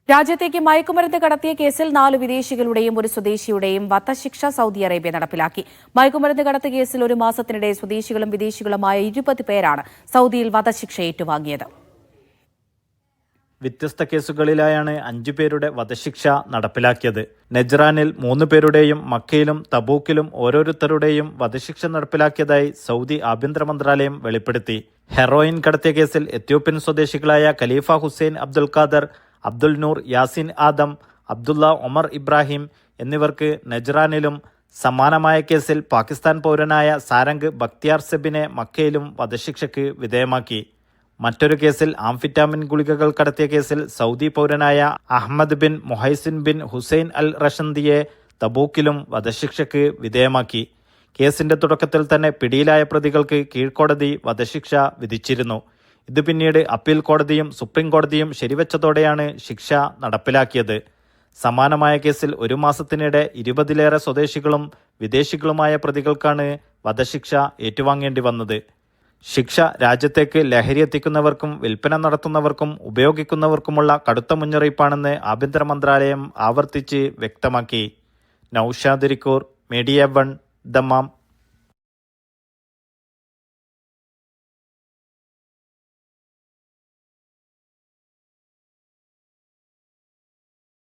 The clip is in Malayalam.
രാജ്യത്തേക്ക് മയക്കുമരുന്ന് കടത്തിയ കേസിൽ 4 വിദേശികളുടെയും ഒരു സ്വദേശിയുടെയും വധശിക്ഷ സൗദി അറേബ്യ നടപ്പിലാക്കി. മയക്കുമരുന്ന് കടത്ത് കേസിൽ ഒരു മാസത്തിനിടെ സ്വദേശികളും വിദേശികളുമായ 20 പേരാണ് സൗദിയിൽ വധശിക്ഷ ഏറ്റുവാങ്ങിയത്. വ്യത്യസ്ത കേസുകളിലായാണ് 5 പേരുടെ വധശിക്ഷ നടപ്പിലാക്കിയത്. നെജ്റാനിൽ 3 പേരുടെയും മക്കയിലും തബൂക്കിലും ഓരോരുത്തരുടെയും വധശിക്ഷ നടപ്പിലാക്കിയതായി സൗദി ആഭ്യന്തര മന്ത്രാലയം വെളിപ്പെടുത്തി. ഹെറോയിൻ കടത്തിയ കേസിൽ എത്യോപ്യൻ സ്വദേശികളായ ഖലീഫ ഹുസൈൻ അബ്ദുൽ ഖാദർ, അബ്ദുൽ നൂർ യാസിൻ ആദം, അബ്ദുള്ള ഒമർ ഇബ്രാഹിം എന്നിവർക്ക് നെജ്റാനിലും, സമാനമായ കേസിൽ പാകിസ്ഥാൻ പൗരനായ സാരംഗ് ബക്തിയാർ സെബിനെ മക്കയിലും വധശിക്ഷയ്ക്ക് വിധേയമാക്കി. മറ്റൊരു കേസിൽ ആംഫിറ്റാമിൻ ഗുളികകൾ കടത്തിയ കേസിൽ സൗദി പൗരനായ Ahmed bin Muhaisin bin Hussain Al റഷന്ദിയെ തബൂക്കിലും വധശിക്ഷയ്ക്ക് വിധേയമാക്കി. കേസിന്റെ തുടക്കത്തിൽ തന്നെ പിടിയിലായ പ്രതികൾക്ക് കീഴ്ക്കോടതി വധശിക്ഷ വിധിച്ചിരുന്നു. ഇത് പിന്നീട് അപ്പീൽ കോടതിയും സുപ്രീം കോടതിയും ശരിവെച്ചതോടെയാണ് ശിക്ഷ നടപ്പിലാക്കിയത്. സമാനമായ കേസിൽ ഒരു മാസത്തിനിടെ 20-ലേറെ സ്വദേശികളും വിദേശികളുമായ പ്രതികൾക്കാണ് വധശിക്ഷ ഏറ്റുവാങ്ങേണ്ടി വന്നത്. ശിക്ഷ രാജ്യത്തേക്ക് ലഹരി എത്തിക്കുന്നവർക്കും വിൽപ്പന നടത്തുന്നവർക്കും ഉപയോഗിക്കുന്നവർക്കുമുള്ള കടുത്ത മുന്നറിയിപ്പാണെന്ന് ആഭ്യന്തര മന്ത്രാലയം ആവർത്തിച്ച് വ്യക്തമാക്കി. Noushad Rikkur, media 1, Dammam.